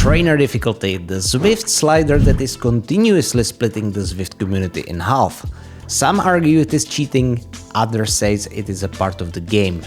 trainer difficulty, the Zwift slider that is continuously splitting the Zwift community in half. Some argue it is cheating, others say it is a part of the game.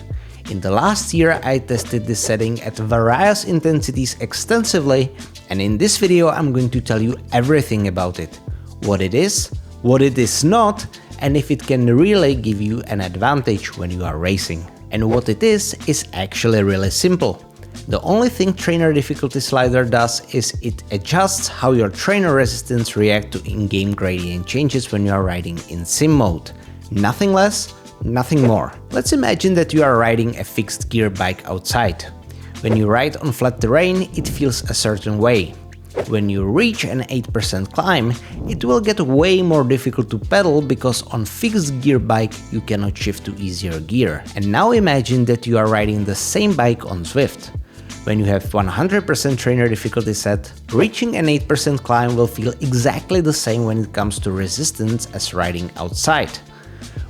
In the last year I tested this setting at various intensities extensively, and in this video I'm going to tell you everything about it. What it is not, and if it can really give you an advantage when you are racing. And what it is actually really simple. The only thing trainer difficulty slider does is it adjusts how your trainer resistance reacts to in-game gradient changes when you are riding in sim mode. Nothing less, nothing more. Let's imagine that you are riding a fixed gear bike outside. When you ride on flat terrain, it feels a certain way. When you reach an 8% climb, it will get way more difficult to pedal because on fixed gear bike you cannot shift to easier gear. And now imagine that you are riding the same bike on Zwift. When you have 100% trainer difficulty set, reaching an 8% climb will feel exactly the same when it comes to resistance as riding outside.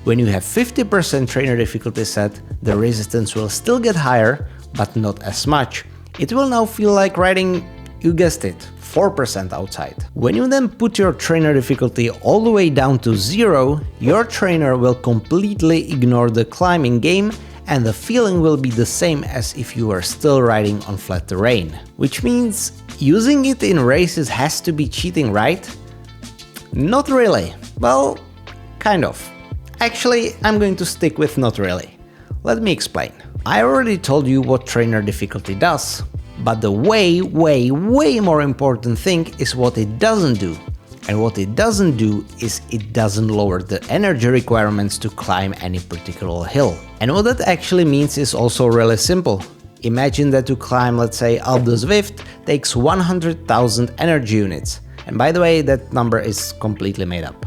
When you have 50% trainer difficulty set, the resistance will still get higher, but not as much. It will now feel like riding, you guessed it, 4% outside. When you then put your trainer difficulty all the way down to 0, your trainer will completely ignore the climbing game, and the feeling will be the same as if you were still riding on flat terrain. Which means using it in races has to be cheating, right? Not really. Well, kind of. Actually, I'm going to stick with not really. Let me explain. I already told you what trainer difficulty does, but the way more important thing is what it doesn't do. And what it doesn't do is it doesn't lower the energy requirements to climb any particular hill. And what that actually means is also really simple. Imagine that to climb, let's say, Alpe du Zwift takes 100,000 energy units. And by the way, that number is completely made up.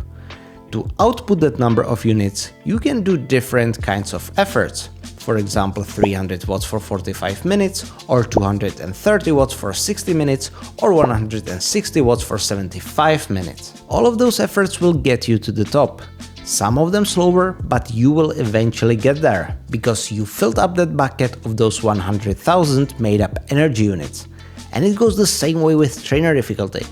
To output that number of units, you can do different kinds of efforts. For example, 300 watts for 45 minutes, or 230 watts for 60 minutes, or 160 watts for 75 minutes. All of those efforts will get you to the top. Some of them slower, but you will eventually get there, because you filled up that bucket of those 100,000 made up energy units. And it goes the same way with trainer difficulty.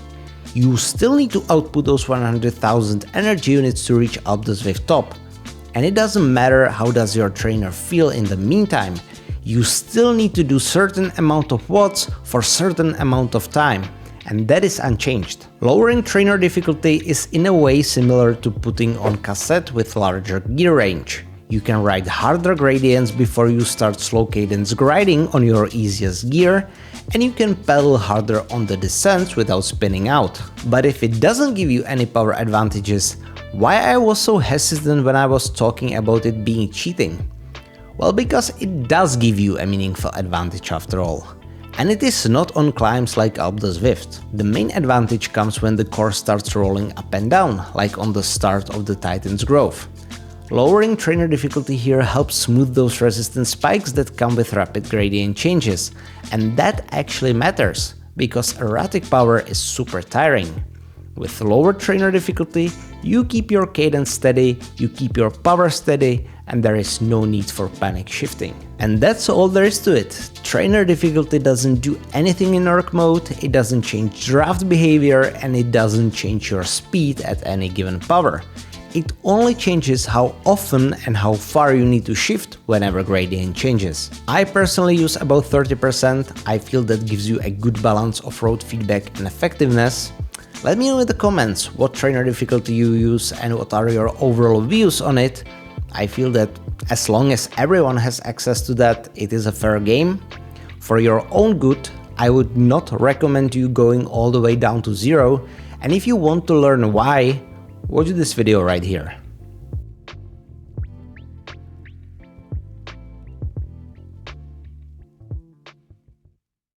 You still need to output those 100,000 energy units to reach Alpe du Zwift top. And it doesn't matter how does your trainer feel in the meantime, you still need to do certain amount of watts for certain amount of time, and that is unchanged. Lowering trainer difficulty is in a way similar to putting on cassette with larger gear range. You can ride harder gradients before you start slow cadence grinding on your easiest gear, and you can pedal harder on the descents without spinning out. But if it doesn't give you any power advantages, why I was so hesitant when I was talking about it being cheating? Well, because it does give you a meaningful advantage after all. And it is not on climbs like Alpe du Zwift. The main advantage comes when the course starts rolling up and down, like on the start of the Titan's Grove. Lowering trainer difficulty here helps smooth those resistance spikes that come with rapid gradient changes. And that actually matters, because erratic power is super tiring. With lower trainer difficulty, you keep your cadence steady, you keep your power steady, and there is no need for panic shifting. And that's all there is to it. Trainer difficulty doesn't do anything in erg mode, it doesn't change draft behavior, and it doesn't change your speed at any given power. It only changes how often and how far you need to shift whenever gradient changes. I personally use about 30%, I feel that gives you a good balance of road feedback and effectiveness. Let me know in the comments what trainer difficulty you use and what are your overall views on it. I feel that as long as everyone has access to that, it is a fair game. For your own good, I would not recommend you going all the way down to 0, and if you want to learn why, watch this video right here.